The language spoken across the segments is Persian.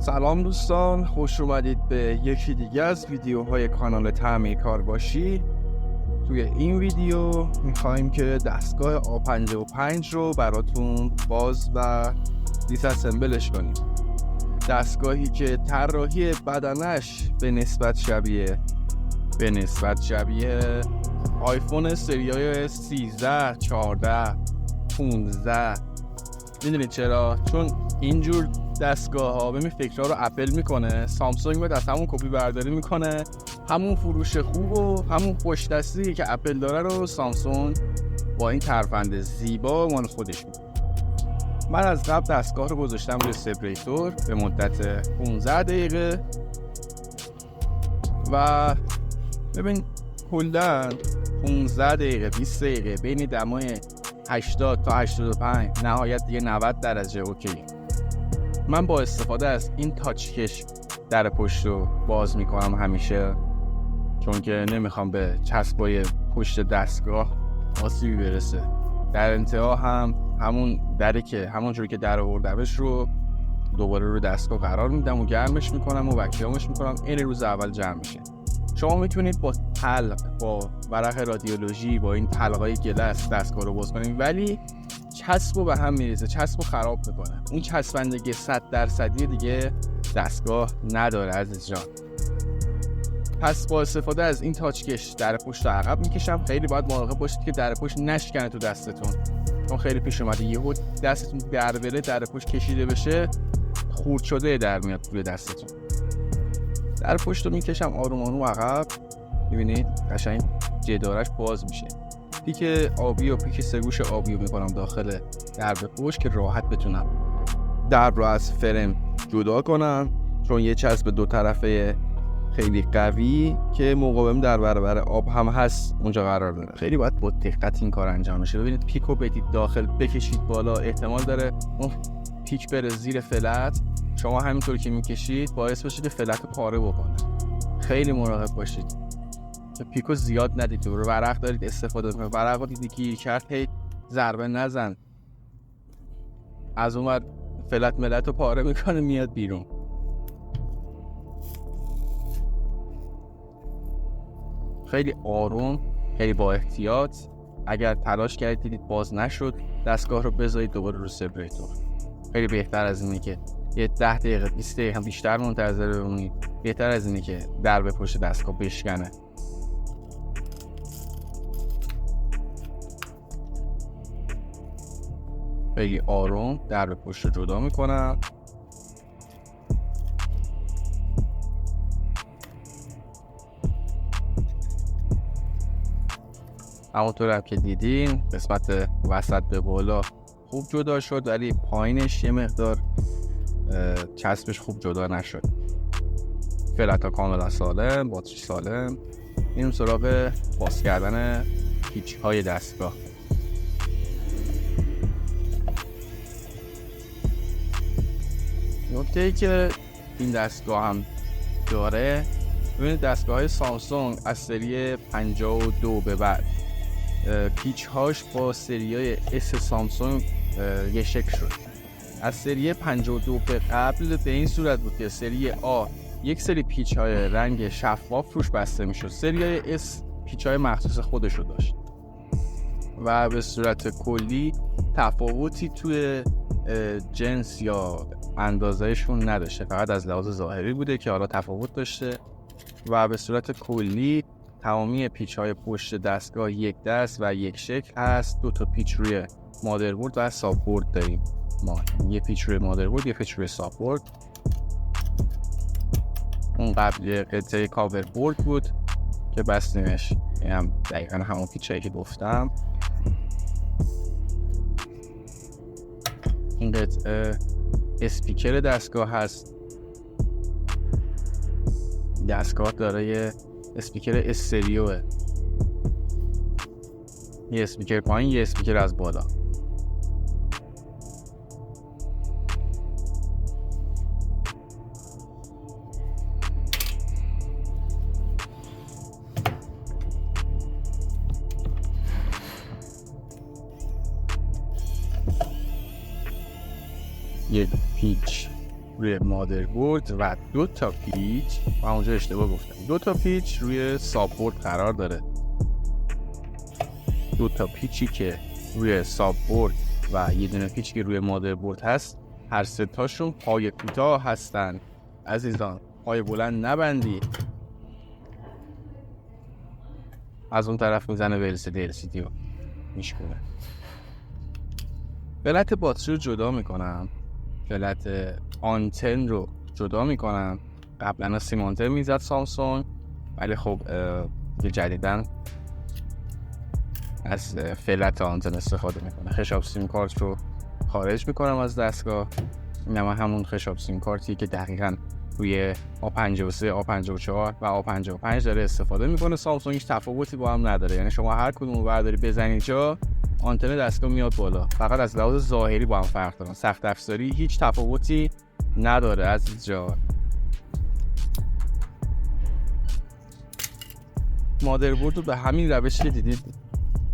سلام دوستان، خوش اومدید به یکی دیگه از ویدیوهای کانال تعمیرکار باشی. توی این ویدیو میخوایم که دستگاه A55 رو براتون باز و دیساسمبلش کنیم. دستگاهی که طراحی بدنش به نسبت شبیه آیفون سریای 13, 14, 15. میدونید چرا؟ چون اینجور دستگاه ها ببین فکرها رو اپل میکنه، سامسونگ باید از همون کپی برداری میکنه، همون فروش خوب و همون خوش دستی که اپل داره رو سامسونگ با این ترفند زیبا مال خودش میکنه. من از قبل دستگاه رو گذاشتم روی سپریتور به مدت 15 دقیقه و ببین کلاً 15 دقیقه 20 دقیقه بین دمای 80 تا 85 نهایت دیگه 90 درجه اوکی. من با استفاده از این تاچ کش در پشت رو باز میکنم همیشه، چون که نمیخوام به چسبای پشت دستگاه آسیبی برسه. در انتها هم همون دری که همونجوری که در آوردمش رو دوباره رو دستگاه قرار میدم و گرمش میکنم و وکیومش میکنم. این روز اول جمع میشه. شما میتونید با تلق، با ورق رادیولوژی، با این تلقای گلس دستگاه رو باز کنید، ولی چسبو به هم میریزه، چسبو خراب میکنه. اون چسبندگی 100% دیگه دستگاه نداره عزیز جان. پس با استفاده از این تاچ کش در پشت عقب میکشم. خیلی باید مراقب باشید که در پشت نشکنه تو دستتون، چون خیلی پیش اومده یهو دستتون در بره، در پشت کشیده بشه، خورد شده در میاد توی دستتون. در پشت رو میکشم آروم آروم عقب. میبینید قشنگ جدارش باز میشه. پیک آبی و پیک سگوش آبی رو میکنم داخل درب پشت که راحت بتونم درب رو از فرم جدا کنم، چون یه چسب دو طرفه خیلی قوی که مقاوم در برابر آب هم هست اونجا قرار داره. خیلی باید با دقت این کار انجام بشه. ببینید پیکو بدید داخل، بکشید بالا، احتمال داره اون پیک بره زیر فلت. شما همینطور که میکشید باعث بشه که فلت رو پاره بکنه. خیلی مراقب باشید. پیکو زیاد ندید. رو ورق دارید استفاده کنید. ورق رو دیدی گیر کرد، هی ضربه نزن. از اون ور فلت ملت رو پاره میکنه میاد بیرون. خیلی آروم، خیلی با احتیاط. اگر تلاش کردید دیدید باز نشد، دستگاه رو بذارید دوباره رو سپریتور. خیلی بهتر از اینه که یه 10 دقیقه 20 دقیقه هم بیشتر منتظر بمونید. بهتر از اینه که درب پشت دستگاه بشکنه. خیلی آروم درب پشت رو جدا میکنم. همونطور هم که دیدین قسمت وسط به بالا خوب جدا شد، ولی پایینش یه مقدار چسبش خوب جدا نشد. فلتا کاملا سالم، باتری سالم. میریم سراغ باز کردن پیچ های دستگاه. نکته‌ای که این دستگاه هم داره، ببینید دستگاه های سامسونگ از سری 52 به بعد پیچ هاش با سریای اس سامسونگ یه شکل شد. از سری 52 به قبل به این صورت بود که سری آ یک سری پیچ های رنگ شفاف روش بسته می شد. سری اس پیچ های مخصوص خودشو داشت و به صورت کلی تفاوتی توی جنس یا اندازهشون نداشته، فقط از لحاظ ظاهری بوده که حالا تفاوت داشته. و به صورت کلی تمامی پیچ های پشت دستگاه یک دست و یک شکل هست. 2 تا پیچ روی مادربرد و ساپورت داریم ما. یه پیچ روی مادربرد، یه پیچ روی ساپورت. اون قبل یه قطعه کاور بورد بود که بستیمش. این هم دقیقا همون پیچ هایی که گفتم. این قطعه اسپیکر دستگاه هست. دستگاه داره یه اسپیکر استریوه، یه اسپیکر پایین، یه اسپیکر از بالا. یه پیچ روی مادربرد و 2 تا پیچ، من اونجا اشتباه گفتم، 2 تا پیچ روی ساببورد قرار داره. 2 تا پیچی که روی ساببورد و یه دونه پیچی که روی مادربرد هست، هر سه تاشون پای کوتاه هستن. عزیزان پای بلند نبندی. از اون طرف میزنه LCD رو میشکنه. فلت باتری رو جدا میکنم، فلت آنتن رو جدا میکنم. قبلا سیمانتر میزد سامسونگ، ولی خب یه جدیدن از فلت آنتن استفاده میکنه. خشاب سیم کارت رو خارج میکنم از دستگاه. این همون خشاب سیم کارتی که دقیقاً روی A53, A54 و A55 داره استفاده میکنه. سامسونگ هیچ تفاوتی با هم نداره، یعنی شما هر کدوم رو برداری بزنید جا، آنتن دستگاه میاد بالا. فقط از لحاظ ظاهری با هم فرق دارن. سخت افزاری هیچ تفاوتی نداره عزیز جان. مادربرد رو به همین روشی که دیدید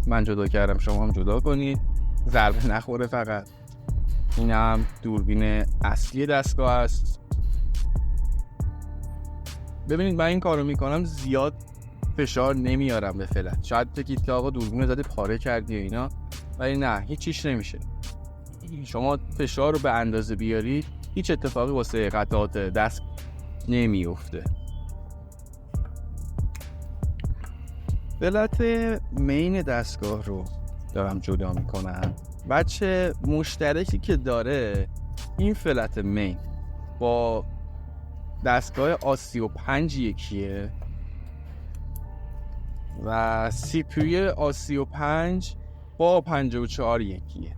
من جدا کردم شما هم جدا کنید، ضربه نخوره. فقط این هم دوربین اصلی دستگاه است. ببینید من این کارو میکنم زیاد فشار نمیارم به فلت. شاید بگید که آقا دوربین رو زدی پاره کردی اینا، ولی نه، هیچ چیش نمیشه. شما فشار رو به اندازه بیاری هیچ اتفاقی واسه قطعات دست نمیفته. فلت مین دستگاه رو دارم جدا میکنم. بچه مشترکی که داره این فلت مین با دستگاه A35 یکیه و CPU A35 با A54 یکیه.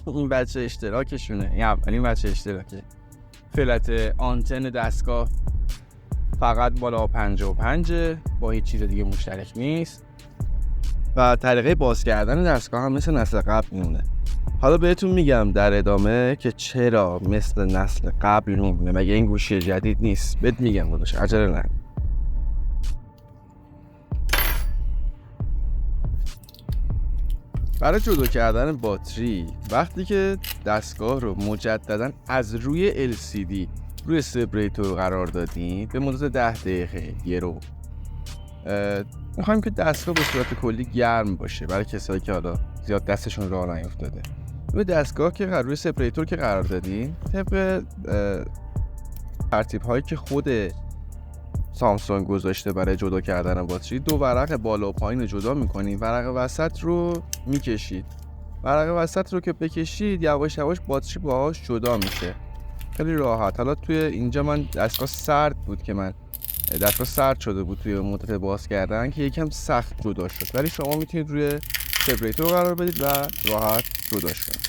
این بچه اشتراکشونه، این اولین بچه اشتراکه. فلت آنتن دستگاه فقط بالا A55 با هیچ چیز دیگه مشترک نیست و طریقه باز کردن دستگاه هم مثل نسل قبل میمونه. حالا بهتون میگم در ادامه که چرا مثل نسل قبل میمونه، مگه این گوشی جدید نیست. بهت میگم داداش، عجله نکن. برای جدا کردن باتری وقتی که دستگاه رو مجددا از روی LCD روی سپریتور قرار دادین به مدت 10 دقیقه یه رو میخوایم که دستگاه به صورت کلی گرم باشه. برای کسایی که حالا زیاد دستشون راه نیفتاده، روی دستگاه که روی سپریتور که قرار دادین، طبق ترتیب هایی که خود سامسونگ گذاشته برای جدا کردن باتری، 2 ورق بالا و پایین رو جدا میکنید، ورق وسط رو میکشید. ورق وسط رو که بکشید یواش یواش باتری باهاش جدا میشه، خیلی راحت. حالا توی اینجا من دستگاه سرد بود که دستگاه سرد شده بود توی مدت باز کردن که یکم سخت جدا شد، ولی شما میتونید روی سپریتور قرار بدید و راحت جداش کنید.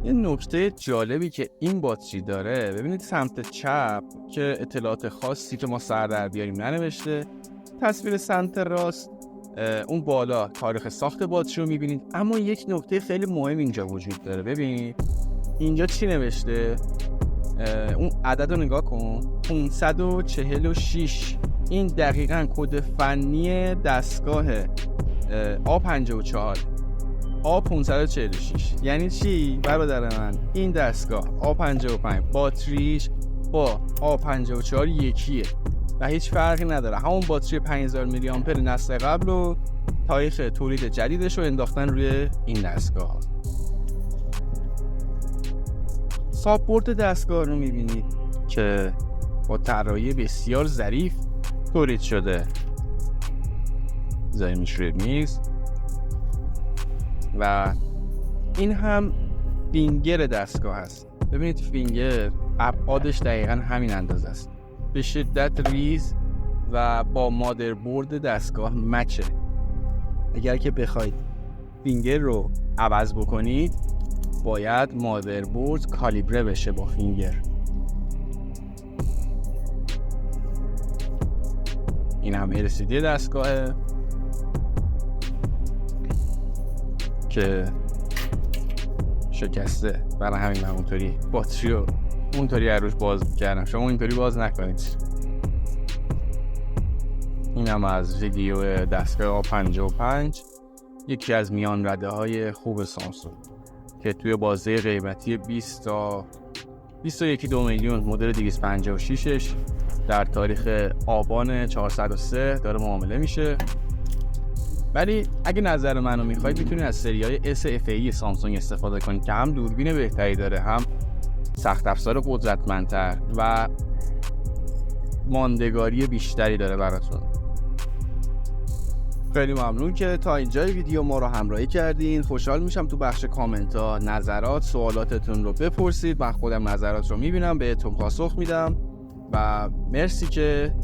یه نکته جالبی که این باتری داره، ببینید سمت چپ که اطلاعات خاصی که ما سر در بیاریم ننوشته. تصویر سمت راست اون بالا تاریخ ساخت باتری رو میبینید. اما یک نکته خیلی مهم اینجا وجود داره. ببینید اینجا چی نوشته، اون عدد رو نگاه کن، 546. این دقیقاً کد فنی دستگاه A54 A546. یعنی چی برادر من؟ این دستگاه A55 باتریش با A54 یکیه و هیچ فرقی نداره. همون باتری 5000 میلی آمپر نسل قبل و تاریخ تولید جدیدش رو انداختن روی این دستگاه. ساببورد دستگاه رو میبینید که با طراحی بسیار ظریف تولید شده. زایمش روی میز و این هم فینگر دستگاه هست. ببینید فینگر ابعادش دقیقاً همین اندازه است، به شدت ریز و با مادربرد دستگاه مچه. اگر که بخواید فینگر رو عوض بکنید باید مادربرد کالیبره بشه با فینگر. این هم LCD دستگاهه که شکسته، برای همین من اونطوری باتری رو اونطوری روش باز کردم. شما اینطوری باز نکنید. اینم از ویدیو دستگاه A55، یکی از میان رده های خوب سامسونگ که توی بازه قیمتی 20 تا 21 میلیون مدل 256ش در تاریخ آبان 403 داره معامله میشه. ولی اگه نظر منو میخواید میتونید از سریای SFE سامسونگ استفاده کنید که هم دوربین بهتری داره، هم سخت افزار قدرتمندتر و ماندگاری بیشتری داره براتون. خیلی ممنون که تا اینجای ویدیو ما رو همراهی کردین. خوشحال میشم تو بخش کامنت ها نظرات، سوالاتتون رو بپرسید. من خودم نظرات رو میبینم، بهتون پاسخ میدم و مرسی که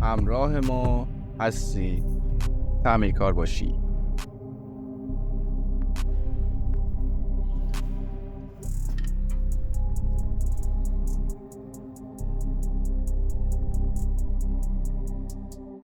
همراه ما هستی. تعمیرکار باشی.